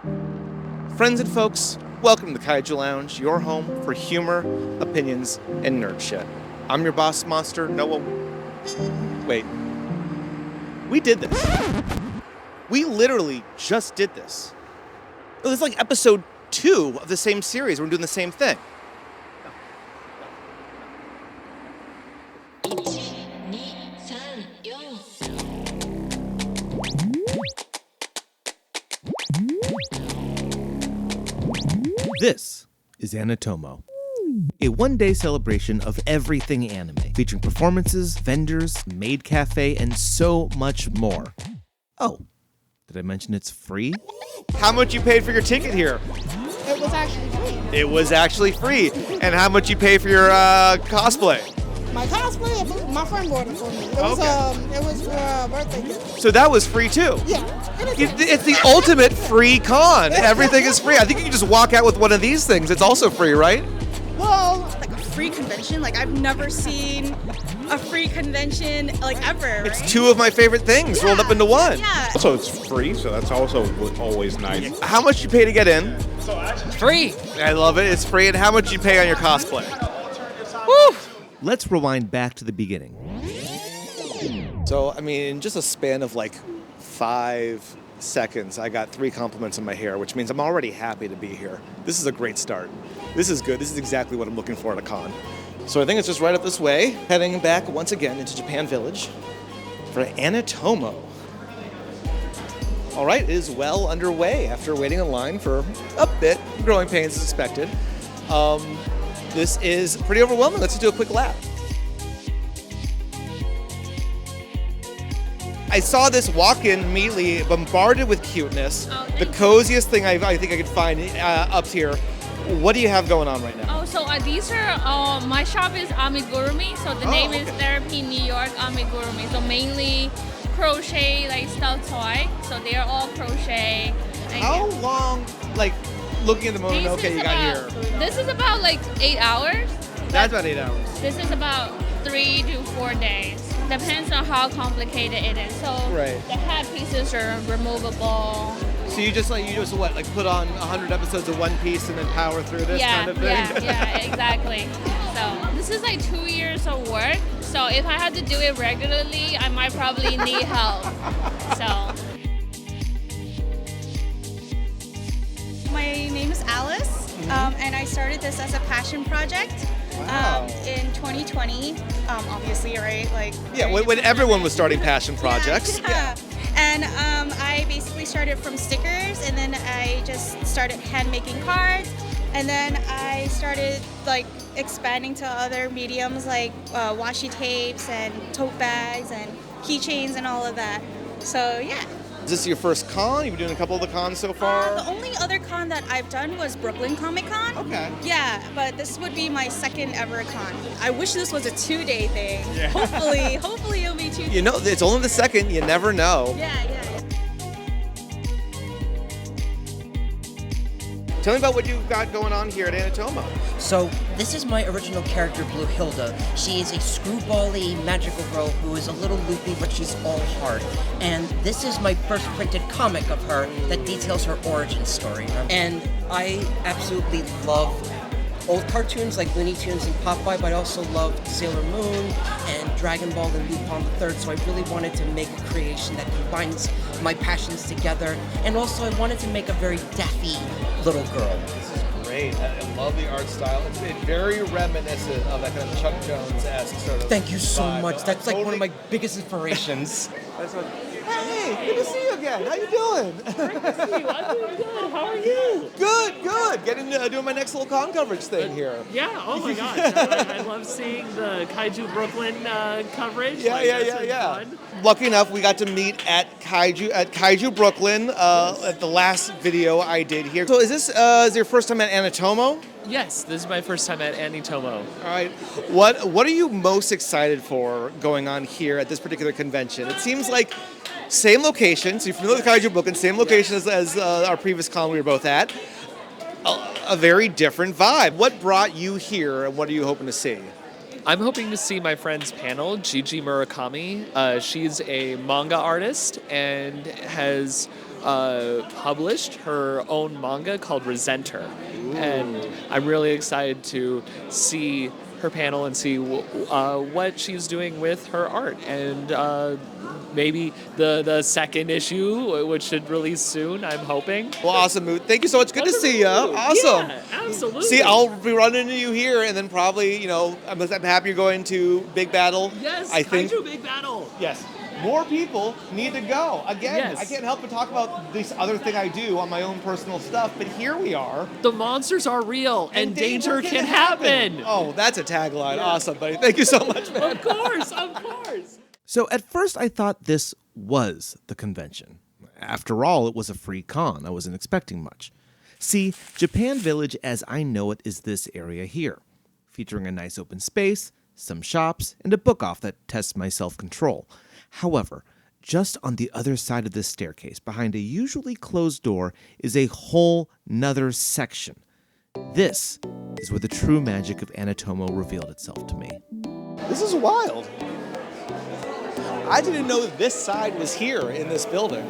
Friends and folks, welcome to the Kaiju Lounge, your home for humor, opinions, and nerd shit. I'm your boss monster, Noah. Wait. We did this. We literally just did this. It was like episode 2 of the same series. We're doing the same thing. This is AniTOMO, a one-day celebration of everything anime, featuring performances, vendors, Maid Cafe, and so much more. Oh, did I mention it's free? How much you paid for your ticket here? It was actually free. It was actually free. And how much you pay for your cosplay? My cosplay, my friend bought it for me. It was for a birthday gift. So that was free too? Yeah. It's the ultimate free con. Everything is free. I think you can just walk out with one of these things. It's also free, right? Well, like a free convention. Like I've never seen a free convention like ever. Right? It's two of my favorite things rolled up into one. Yeah. Also, it's free, so that's also always nice. How much you pay to get in? Free. I love it. It's free. And how much you pay on your cosplay? Woo! Let's rewind back to the beginning. So, I mean, in just a span of like 5 seconds, I got 3 compliments on my hair, which means I'm already happy to be here. This is a great start. This is good. This is exactly what I'm looking for at a con. So I think it's just right up this way, heading back once again into Japan Village for AniTOMO. All right, it is well underway after waiting in line for a bit. Growing pains as expected. This is pretty overwhelming. Let's do a quick lap. I saw this walk in immediately, bombarded with cuteness. The coziest thing I think I could find up here. What do you have going on right now? Oh, so these are, my shop is Amigurumi, so the name is Therapy New York Amigurumi. So mainly crochet, like stuffed toy. So they are all crochet. How long, like, looking at the Mononoke you got here? This is about like 8 hours. That's about 8 hours. This is about 3 to 4 days. Depends on how complicated it is. So Right. the hat pieces are removable. So you just what, like put on 100 episodes of One Piece and then power through this kind of thing? Yeah, exactly. So this is like 2 years of work. So if I had to do it regularly, I might probably need help. So. My name is Alice, and I started this as a passion project in 2020. Obviously, right? Like when everyone was starting passion projects. Yeah. And I basically started from stickers, and then I just started hand making cards, and then I started like expanding to other mediums like washi tapes and tote bags and keychains and all of that. So yeah. Is this your first con? You've been doing a couple of the cons so far? The only other con that I've done was Brooklyn Comic Con. Okay. Yeah, but this would be my second ever con. I wish this was a 2-day thing. Yeah. Hopefully it'll be 2 days. You know, it's only the second. You never know. Yeah. Tell me about what you've got going on here at AniTOMO. So, this is my original character, Blue Hilda. She is a screwball-y magical girl who is a little loopy, but she's all heart. And this is my first printed comic of her that details her origin story. And I absolutely love old cartoons like Looney Tunes and Popeye, but I also loved Sailor Moon and Dragon Ball and Lupin III, so I really wanted to make a creation that combines my passions together, and also I wanted to make a very daffy little girl. This is great. I love the art style. It's very reminiscent of that kind of Chuck Jones-esque sort of Thank you so vibe. much. That's like one of my biggest inspirations. Hey, good to see you again. How you doing? Great to see you. I'm doing good. How are you? Good. Getting doing my next little con coverage thing here. Yeah, oh my gosh. I love seeing the Kaiju Brooklyn coverage. Yeah. Fun. Lucky enough, we got to meet at Kaiju Brooklyn at the last video I did here. So is this your first time at AniTOMO? Yes, this is my first time at AniTOMO. All right. What are you most excited for going on here at this particular convention? It seems like same location. So you're familiar with Kaiju Brooklyn, same location as our previous con we were both at. A very different vibe. What brought you here, and what are you hoping to see? I'm hoping to see my friend's panel, Gigi Murakami. She's a manga artist and has published her own manga called Resenter. And I'm really excited to see her panel and see what she's doing with her art. And maybe the second issue, which should release soon, I'm hoping. Well, awesome, Moot. Thank you so much. Good to see you. Awesome. Yeah, absolutely. See, I'll be running into you here, and then probably, I'm happy you're going to Big Battle. Yes, I think. Kaiju Big Battle. Yes. More people need to go. Again, Yes. I can't help but talk about this other thing I do on my own personal stuff, but here we are. The monsters are real, and danger can happen. Oh, that's a tagline. Yeah. Awesome, buddy. Thank you so much, man. Of course, of course. So at first I thought this was the convention. After all, it was a free con. I wasn't expecting much. See, Japan Village as I know it is this area here, featuring a nice open space, some shops, and a book off that tests my self-control. However, just on the other side of this staircase, behind a usually closed door, is a whole nother section. This is where the true magic of AniTOMO revealed itself to me. This is wild. I didn't know this side was here in this building.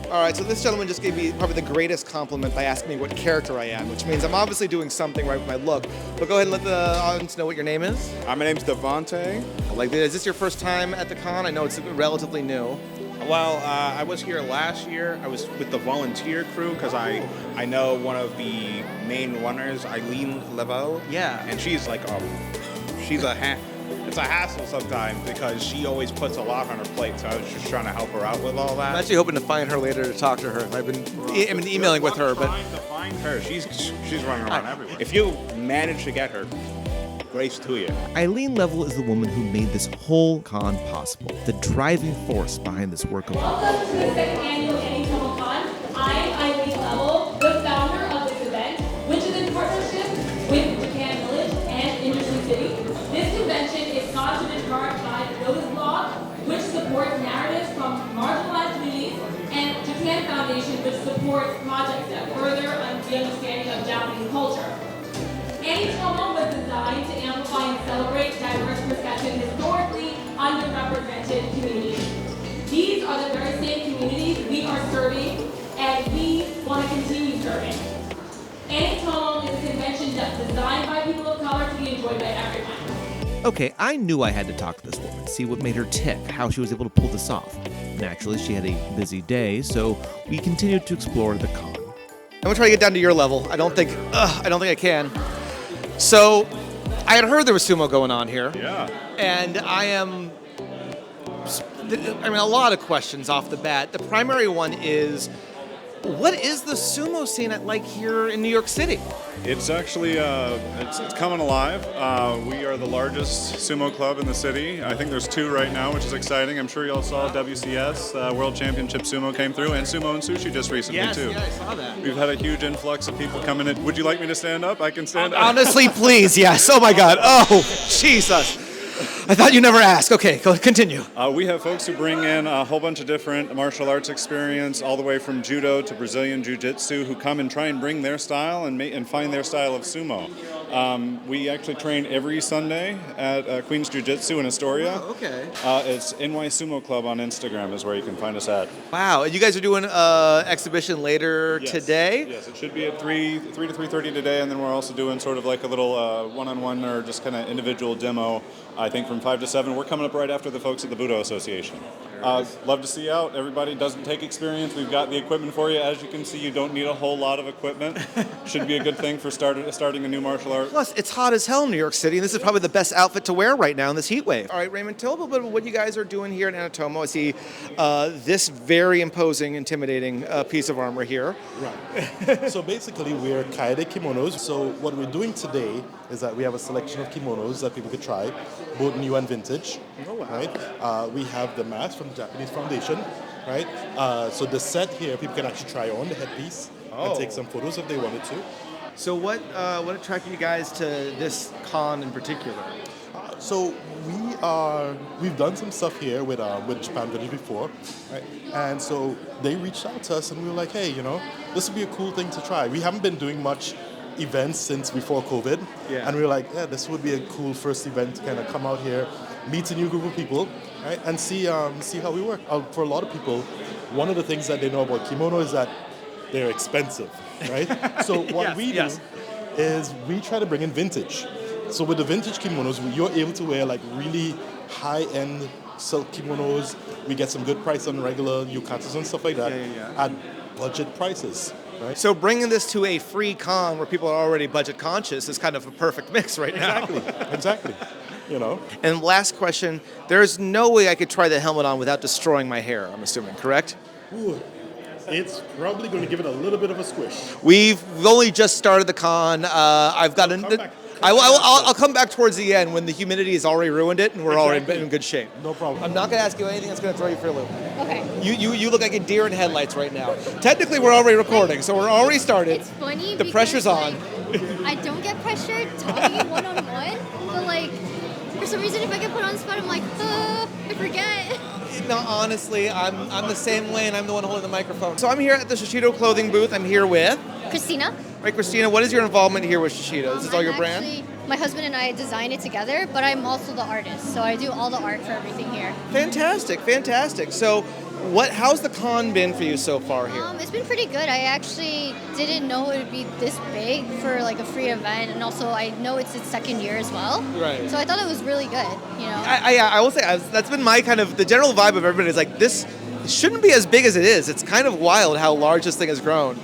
All right, so this gentleman just gave me probably the greatest compliment by asking me what character I am, which means I'm obviously doing something right with my look. But go ahead and let the audience know what your name is. My name's Devontae. Is this your first time at the con? I know it's relatively new. Well, I was here last year. I was with the volunteer crew because I know one of the main runners, Eileen Level. Yeah. And she's like, it's a hassle sometimes because she always puts a lot on her plate. So I was just trying to help her out with all that. I'm actually hoping to find her later to talk to her. I've been emailing with her, but trying to find her. She's running around everywhere. If you manage to get her, grace to you. Eileen Level is the woman who made this whole con possible, the driving force behind this work of art. Welcome to the second annual AniTOMO CON. I'm Eileen Level, the founder of this event, which is in partnership with Japan Village and Industry City. This convention is sponsored in part by the Rose Blog, which supports narratives from marginalized communities, and Japan Foundation, which supports projects that further the understanding of Japanese culture. AniTOMO was designed to amplify and celebrate diverse perspectives historically underrepresented communities. These are the very same communities we are serving, and we want to continue serving. AniTOMO is a convention that's designed by people of color to be enjoyed by everyone. Okay, I knew I had to talk to this woman, see what made her tick, how she was able to pull this off. Naturally, she had a busy day, so we continued to explore the con. I'm gonna try to get down to your level. I don't think I can. So, I had heard there was sumo going on here. Yeah. And a lot of questions off the bat. The primary one is, what is the sumo scene like here in New York City? It's actually, it's coming alive. We are the largest sumo club in the city. I think there's 2 right now, which is exciting. I'm sure you all saw WCS, World Championship Sumo came through, and Sumo and Sushi just recently too. Yeah, I saw that. We've had a huge influx of people coming in. Would you like me to stand up? I can stand up. Honestly, please, yes. Oh my God. Oh, Jesus. I thought you'd never ask. Okay, continue. We have folks who bring in a whole bunch of different martial arts experience, all the way from judo to Brazilian jiu-jitsu, who come and try and bring their style and find their style of sumo. We actually train every Sunday at Queen's Jiu-Jitsu in Astoria. Oh, okay. It's NY Sumo Club on Instagram is where you can find us at. Wow, and you guys are doing an exhibition later today? Yes, it should be at 3 to 3:30 today, and then we're also doing sort of like a little one-on-one or just kind of individual demo, I think from 5 to 7. We're coming up right after the folks at the Budo Association. Love to see you out. Everybody doesn't take experience. We've got the equipment for you. As you can see, you don't need a whole lot of equipment. Should be a good thing for starting a new martial art. Plus, it's hot as hell in New York City, and this is probably the best outfit to wear right now in this heat wave. All right, Raymond, tell a little bit about what you guys are doing here at AniTOMO. I see this very imposing, intimidating piece of armor here. Right. So basically, we're kaede kimonos. So what we're doing today is that we have a selection of kimonos that people could try, both new and vintage. Oh, wow. Right. We have the mask from the Japanese Foundation. Right. So the set here, people can actually try on the headpiece and take some photos if they wanted to. So what attracted you guys to this con in particular? So we we've done some stuff here with Japan Village before, right? And so they reached out to us and we were like, hey, you know, this would be a cool thing to try. We haven't been doing much events since before COVID. Yeah. And we were like, yeah, this would be a cool first event to kind of come out here, meet a new group of people, right? And see how we work. For a lot of people, one of the things that they know about kimono is that they're expensive, right? So what we do is we try to bring in vintage. So with the vintage kimonos, you're able to wear like really high-end silk kimonos. We get some good price on regular yukatas and stuff like that at budget prices. Right? So bringing this to a free con where people are already budget conscious is kind of a perfect mix right now. Exactly. You know. And last question, there's no way I could try the helmet on without destroying my hair, I'm assuming, correct? Ooh, it's probably going to give it a little bit of a squish. We've only just started the con. I've got I'll come back towards the end when the humidity has already ruined it and we're already in good shape. No problem. I'm not going to ask you anything that's going to throw you for a loop. Okay. You look like a deer in headlights right now. Technically, we're already recording, so we're already started. It's funny The pressure's on. I don't get pressured talking one-on-one, but like, for some reason, if I get put on the spot, I'm like, I forget. No, honestly, I'm the same way, and I'm the one holding the microphone. So I'm here at the Shishido clothing booth. I'm here with Christina. Right, Christina, what is your involvement here with Shishido? Is this all your brand? Actually, my husband and I designed it together, but I'm also the artist, so I do all the art for everything here. Fantastic. So how's the con been for you so far here? It's been pretty good. I actually didn't know it would be this big for like a free event, and also I know it's its second year as well. Right. So I thought it was really good, you know. I will say, that's been my kind of, the general vibe of everybody is like, this shouldn't be as big as it is. It's kind of wild how large this thing has grown.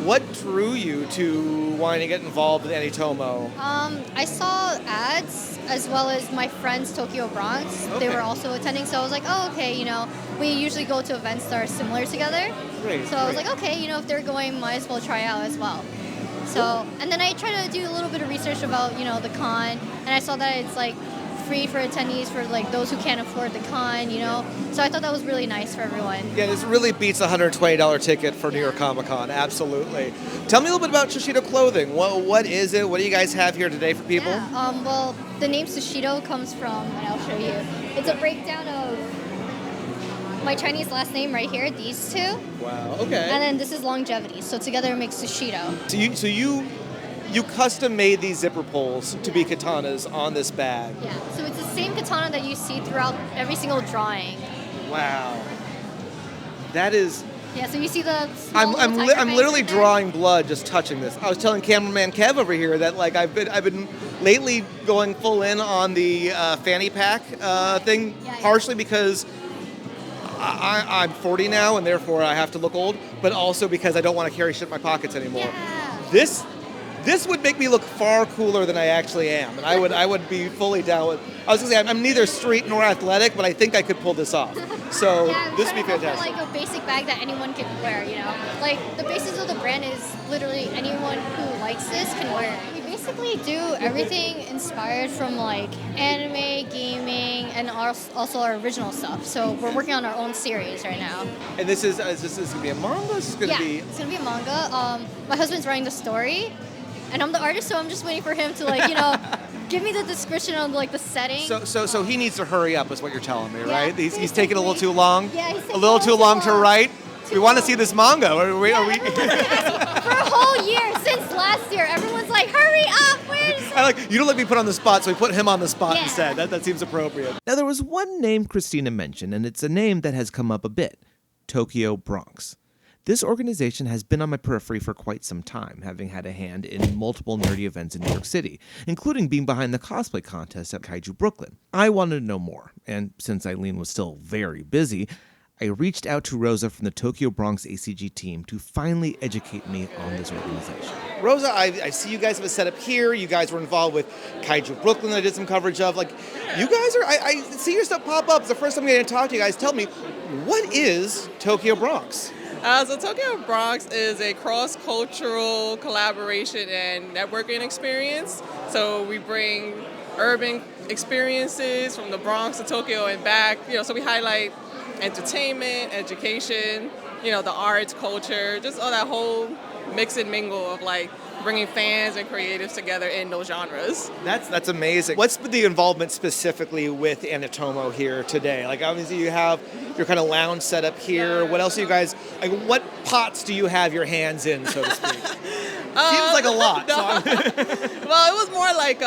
What drew you to wanting to get involved with AniTOMO? I saw ads as well as my friends Tokyo Bronx. Okay. They were also attending, so I was like, oh, okay, you know, we usually go to events that are similar together. Great, so I was like, okay, you know, if they're going, might as well try out as well. So, and then I tried to do a little bit of research about, you know, the con, and I saw that it's like free for attendees for like those who can't afford the con, you know. So I thought that was really nice for everyone. Yeah, this really beats the $120 ticket for New York Comic Con. Absolutely. Tell me a little bit about Shishido Clothing. What is it? What do you guys have here today for people? Yeah, well, the name Sushido comes from, and I'll show you. It's a breakdown of my Chinese last name right here, these two. Wow. Okay. And then this is longevity. So together it makes Sushido. So you custom made these zipper pulls to be katanas on this bag. Yeah. So it's the same katana that you see throughout every single drawing. Wow. That is. Yeah. So you see the. I'm literally drawing blood just touching this. I was telling cameraman Kev over here that like I've been lately going full in on the fanny pack thing, partially because I'm 40 now and therefore I have to look old, but also because I don't want to carry shit in my pockets anymore. Yeah. This would make me look far cooler than I actually am, and I would be fully down with. I was gonna say I'm neither street nor athletic, but I think I could pull this off. So this would be fantastic. Like a basic bag that anyone can wear, you know. Like the basis of the brand is literally anyone who likes this can wear it. We basically do everything inspired from like anime, gaming, and also our original stuff. So we're working on our own series right now. And this is gonna be a manga. This is gonna be. It's gonna be a manga. My husband's writing the story. And I'm the artist, so I'm just waiting for him to like, you know, give me the description of like the setting. So he needs to hurry up, is what you're telling me, right? He's taking a little too long. Yeah, he's taking a little too long to write. We want to see this manga. Are we? For a whole year since last year, everyone's like, "Hurry up!" You don't let me put on the spot, so we put him on the spot instead. That seems appropriate. Now there was one name Christina mentioned, and it's a name that has come up a bit: Tokyo Bronx. This organization has been on my periphery for quite some time, having had a hand in multiple nerdy events in New York City, including being behind the cosplay contest at Kaiju Brooklyn. I wanted to know more, and since Eileen was still very busy, I reached out to Rosa from the Tokyo Bronx ACG team to finally educate me on this organization. Rosa, I see you guys have a setup here. You guys were involved with Kaiju Brooklyn that I did some coverage of. Like, you guys are, I see your stuff pop up. It's the first time I'm going to talk to you guys. Tell me, what is Tokyo Bronx? So Tokyo Bronx is a cross-cultural collaboration and networking experience. So we bring urban experiences from the Bronx to Tokyo and back. You know, so we highlight entertainment, education, you know, the arts, culture, just all that whole mix and mingle of like bringing fans and creatives together in those genres. That's amazing. What's the involvement specifically with AniTOMO here today? Like obviously you have your kind of lounge set up here. What else do you guys, like what pots do you have your hands in, so to speak? Seems like a lot. No. So Well, it was more like,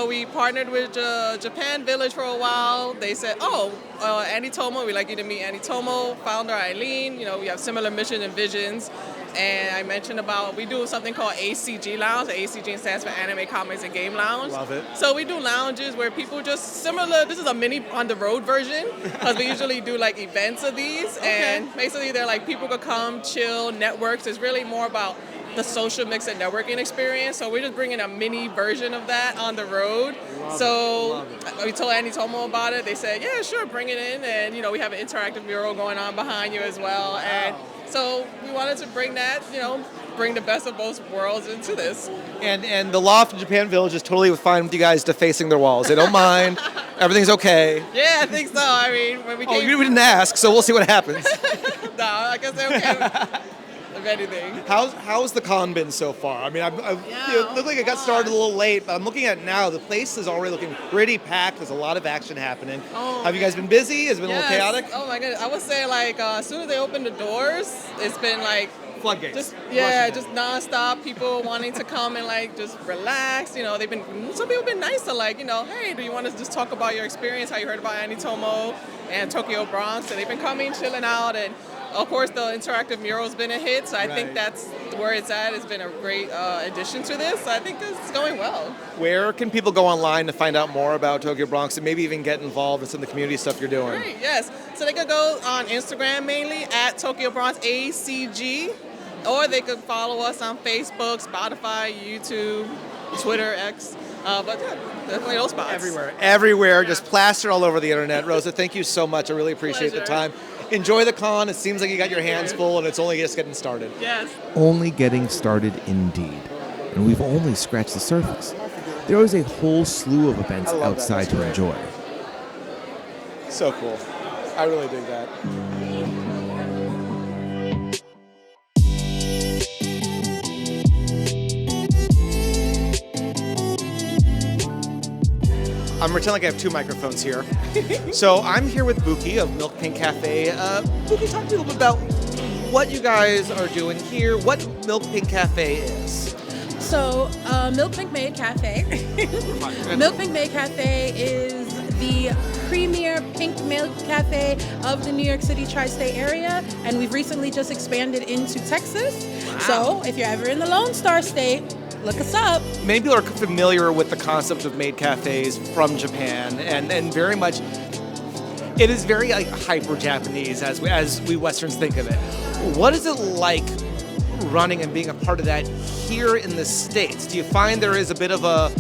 we partnered with Japan Village for a while. They said, AniTOMO, we'd like you to meet AniTOMO, founder Eileen. We have similar missions and visions. And I mentioned about, we do something called ACG Lounge. The ACG stands for Anime, Comics, and Game Lounge. Love it. So we do lounges where people just similar, this is a mini on-the-road version, because we usually do like events of these. Okay. And basically they're like, people could come, chill, networks. It's really more about the social mix and networking experience. So we're just bringing a mini version of that on the road. We told AniTOMO about it. They said, yeah, sure, bring it in. And, we have an interactive mural going on behind you as well. Wow. And so we wanted to bring that, bring the best of both worlds into this. And the loft in Japan Village is totally fine with you guys defacing their walls. They don't mind. Everything's okay. Yeah, I think so. I mean, when we came... you didn't ask, so we'll see what happens. No, I guess they're okay. Of anything. How's the con been so far? I mean, it looked like it got started a little late, but I'm looking at it now. The place is already looking pretty packed. There's a lot of action happening. Have you guys been busy? Has it been a little chaotic? Oh my goodness. I would say as soon as they opened the doors, it's been like floodgates. Just nonstop. People wanting to come and just relax. Some people have been nice to hey, do you want to just talk about your experience? How you heard about AniTOMO and Tokyo Bronx? And they've been coming, chilling out, and of course, the interactive mural's been a hit, so I think that's where it's at. It's been a great addition to this. So I think it's going well. Where can people go online to find out more about Tokyo Bronx and maybe even get involved in some of the community stuff you're doing? Great, yes. So they could go on Instagram mainly at Tokyo Bronx ACG, or they could follow us on Facebook, Spotify, YouTube, Twitter, X. But yeah, definitely those spots. Everywhere, just plastered all over the internet. Rosa, thank you so much. I really appreciate the time. Enjoy the con. It seems like you got your hands full and it's only just getting started. Yes. Only getting started indeed. And we've only scratched the surface. There is a whole slew of events outside to enjoy. So cool. I really dig that. I'm pretending like I have two microphones here. So I'm here with Buki of Milk Pink Cafe. Buki, talk to me a little bit about what you guys are doing here, what Milk Pink Cafe is. So, Milk Pink Maid Cafe. Milk Pink Maid Cafe is the premier pink milk cafe of the New York City tri-state area, and we've recently just expanded into Texas. Wow. So, if you're ever in the Lone Star State, look us up. Many people are familiar with the concept of maid cafes from Japan, and very much, it is very hyper Japanese as we Westerns think of it. What is it like running and being a part of that here in the States? Do you find there is a bit of a,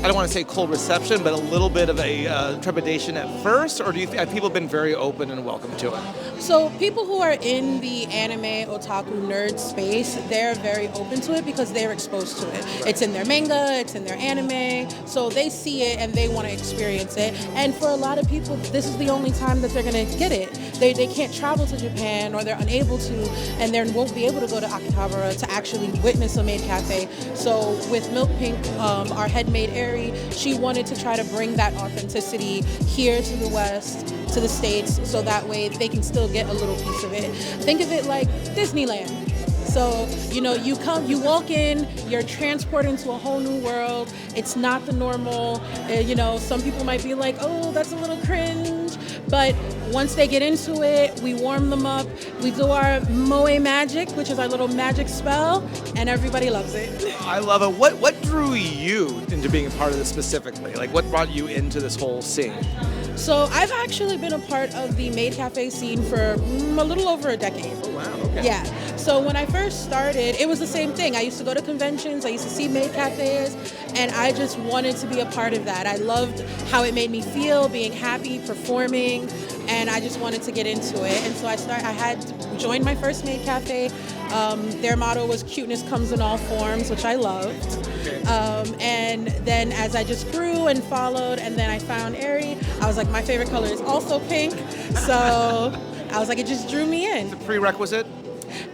I don't want to say cold reception, but a little bit of a trepidation at first, or have people been very open and welcome to it? So people who are in the anime, otaku, nerd space, they're very open to it because they're exposed to it. Right. It's in their manga, it's in their anime, so they see it and they want to experience it. And for a lot of people, this is the only time that they're going to get it. They can't travel to Japan, or they're unable to, and they won't be able to go to Akihabara to actually witness a maid cafe. So with Milk Pink, our head maid Eri, she wanted to try to bring that authenticity here to the West, to the States, so that way they can still get a little piece of it. Think of it like Disneyland. So, you come, you walk in, you're transported into a whole new world. It's not the normal, some people might be like, oh, that's a little cringe. But once they get into it, we warm them up. We do our moe magic, which is our little magic spell, and everybody loves it. I love it. What drew you into being a part of this specifically? Like, what brought you into this whole scene? So I've actually been a part of the Maid Cafe scene for a little over a decade. Oh, wow. Okay. Yeah. So when I first started, it was the same thing. I used to go to conventions, I used to see Maid Cafes, and I just wanted to be a part of that. I loved how it made me feel, being happy, performing, and I just wanted to get into it. And so I had joined my first Maid Cafe. Their motto was cuteness comes in all forms, which I loved. And then as I just grew and followed, and then I found Eri, I was like, my favorite color is also pink. So I was like, it just drew me in. It's a prerequisite?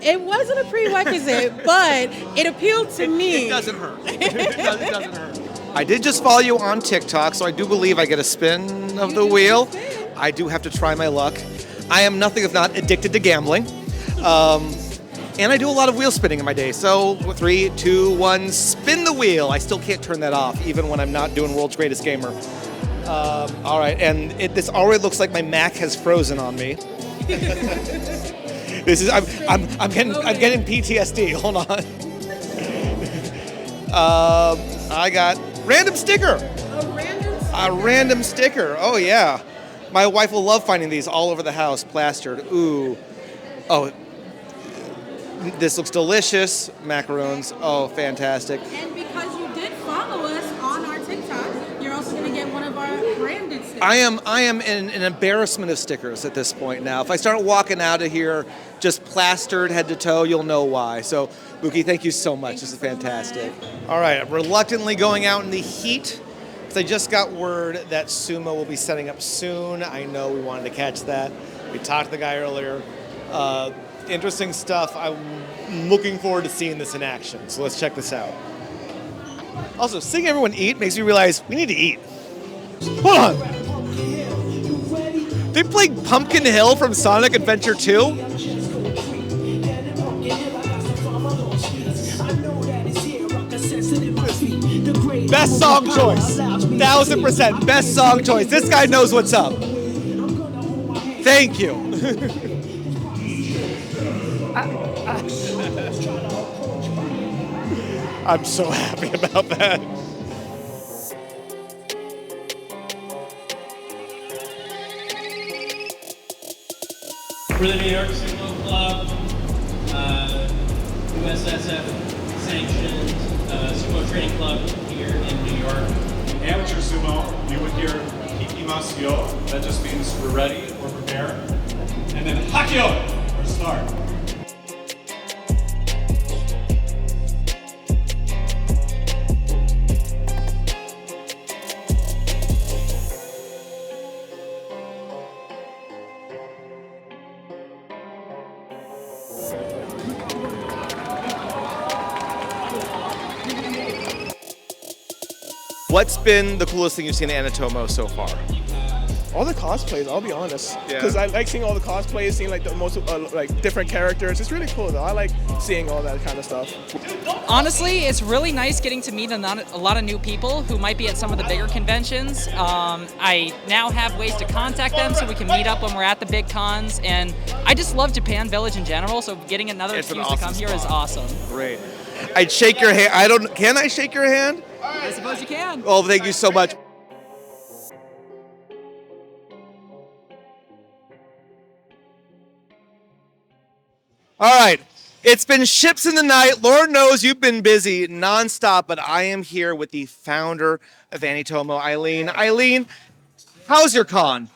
It wasn't a prerequisite, but it appealed to me. It doesn't hurt. It doesn't hurt. I did just follow you on TikTok, so I do believe I get a spin of the wheel. I do have to try my luck. I am nothing if not addicted to gambling. And I do a lot of wheel spinning in my day. So 3, 2, 1, spin the wheel. I still can't turn that off, even when I'm not doing World's Greatest Gamer. All right, and this already looks like my Mac has frozen on me. This is I'm getting PTSD. Hold on. I got random sticker. A random sticker. Oh yeah. My wife will love finding these all over the house, plastered. Ooh. Oh. This looks delicious. Macaroons. Oh, fantastic. And because you did follow us on our TikTok, you're also going to get one of our branded stickers. I am in an embarrassment of stickers at this point now. If I start walking out of here just plastered head to toe, you'll know why. So, Buki, thank you so much. This is fantastic. All right, I'm reluctantly going out in the heat because I just got word that Sumo will be setting up soon. I know we wanted to catch that. We talked to the guy earlier. Interesting stuff. I'm looking forward to seeing this in action. So let's check this out. Also, seeing everyone eat makes me realize we need to eat. Hold on. They played Pumpkin Hill from Sonic Adventure 2? Best song choice. 1000% best song choice. This guy knows what's up. Thank you. I'm so happy about that. We're the New York Sumo Club, USSF sanctioned sumo training club here in New York. Amateur sumo, you would hear ikimasu yo. That just means we're ready or prepare. And then hakyo, or start. What's been the coolest thing you've seen at AniTOMO so far? All the cosplays, I'll be honest. Yeah. Because I like seeing all the cosplays, seeing like the most like different characters. It's really cool though. I like seeing all that kind of stuff. Honestly, it's really nice getting to meet a lot of new people who might be at some of the bigger conventions. I now have ways to contact them so we can meet up when we're at the big cons. And I just love Japan Village in general, so getting another excuse to come here is awesome. Great. I'd shake your hand. Can I shake your hand? I suppose you can. Oh, thank you so much. All right, it's been ships in the night. Lord knows you've been busy nonstop, but I am here with the founder of AniTOMO, Eileen. Eileen, how's your con?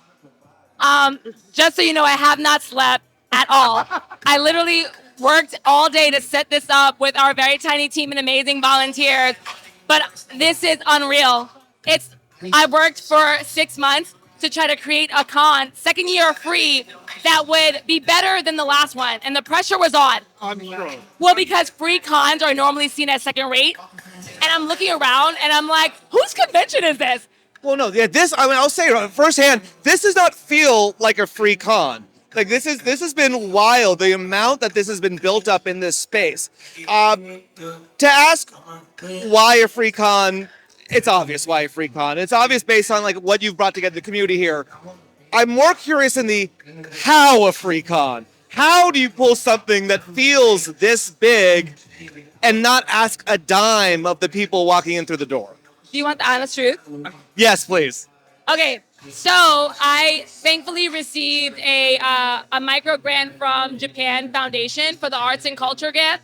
Just so you know, I have not slept at all. I literally worked all day to set this up with our very tiny team and amazing volunteers, but this is unreal. I worked for 6 months to try to create a con, second year free, that would be better than the last one, and the pressure was on. Well, because free cons are normally seen as second rate, and I'm looking around and I'm like, whose convention is this? Well, no, yeah, I'll say firsthand, this does not feel like a free con. Like this has been wild, the amount that this has been built up in this space. To ask why a free con, it's obvious why a free con. It's obvious based on like what you've brought together the community here. I'm more curious in the how a free con. How do you pull something that feels this big and not ask a dime of the people walking in through the door? Do you want the honest truth? Yes, please. Okay, so I thankfully received a micro grant from Japan Foundation for the Arts and Culture grant.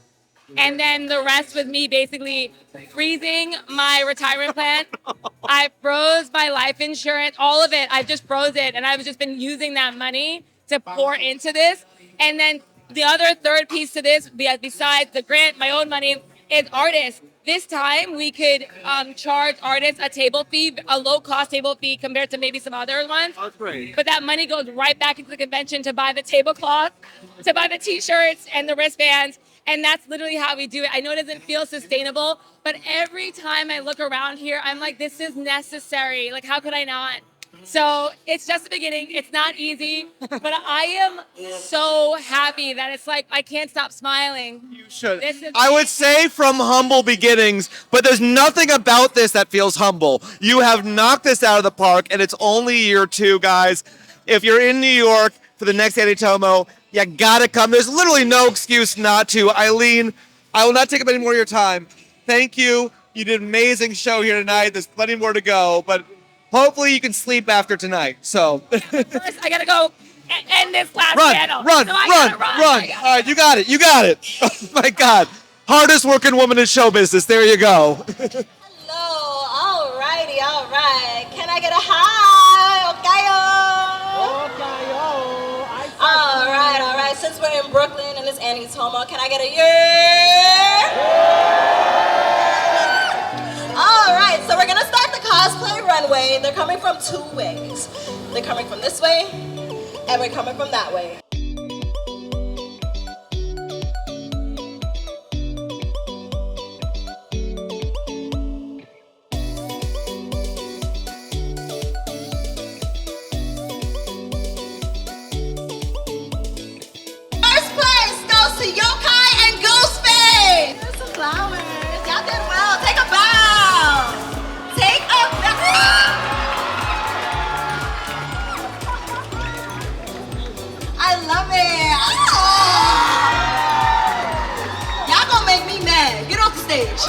And then the rest was me basically freezing my retirement plan. I froze my life insurance, all of it. I just froze it. And I've just been using that money to pour into this. And then the other third piece to this, besides the grant, my own money, is artists. This time we could charge artists a table fee, a low-cost table fee compared to maybe some other ones. That's great. But that money goes right back into the convention to buy the tablecloth, to buy the t-shirts and the wristbands. And that's literally how we do it. I know it doesn't feel sustainable, but every time I look around here, I'm like, this is necessary. Like, how could I not? So it's just the beginning. It's not easy, but I am so happy that it's like, I can't stop smiling. You should. I would say from humble beginnings, but there's nothing about this that feels humble. You have knocked this out of the park, and it's only year 2, guys. If you're in New York for the next AniTOMO, you gotta come. There's literally no excuse not to. Eileen, I will not take up any more of your time. Thank you. You did an amazing show here tonight. There's plenty more to go, but hopefully you can sleep after tonight. So first, I gotta go end this last run. panel. Run. So I gotta run. All right, you got it. You got it. Oh my God. Hardest working woman in show business. There you go. Hello. All right. Can I get a hi? Okay. All right. Since we're in Brooklyn and it's AniTOMO, can I get a yeah? All right, so we're gonna start the cosplay runway. They're coming from 2 ways. They're coming from this way, and we're coming from that way. First place goes to Yokai and Ghostface. Here's some flowers. Y'all did well. Take a bow. Take a bow. I love it. Oh. Y'all gonna make me mad. Get off the stage.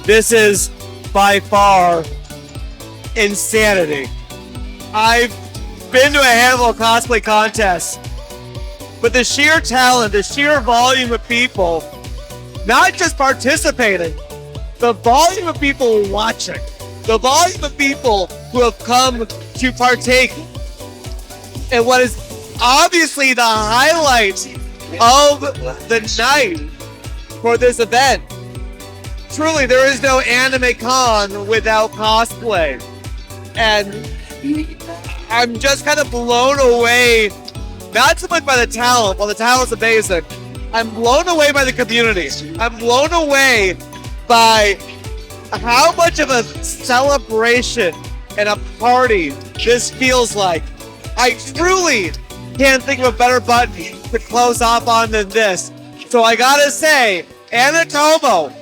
This is by far insanity. I've been to a handful of cosplay contests, but the sheer talent, the sheer volume of people, not just participating, the volume of people watching, the volume of people who have come to partake in what is obviously the highlight of the night for this event. Truly, there is no Anime Con without cosplay. And I'm just kind of blown away, not so much by the talent, well, the talent's amazing. I'm blown away by the community. I'm blown away by how much of a celebration and a party this feels like. I truly can't think of a better button to close off on than this. So I gotta say, AniTOMO,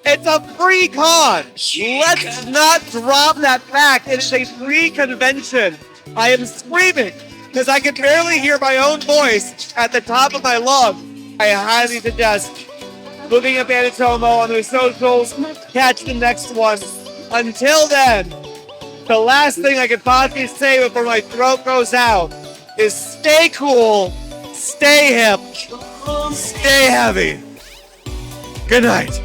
it's a free con. Let's not drop that fact. It is a free convention. I am screaming because I can barely hear my own voice at the top of my lungs. I highly suggest looking up AniTOMO on their socials. Catch the next one. Until then, the last thing I can possibly say before my throat goes out is stay cool, stay hip, stay heavy. Good night.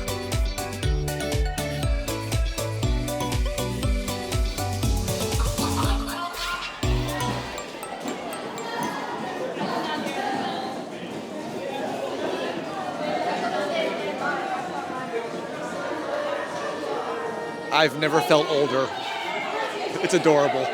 I've never felt older. It's adorable.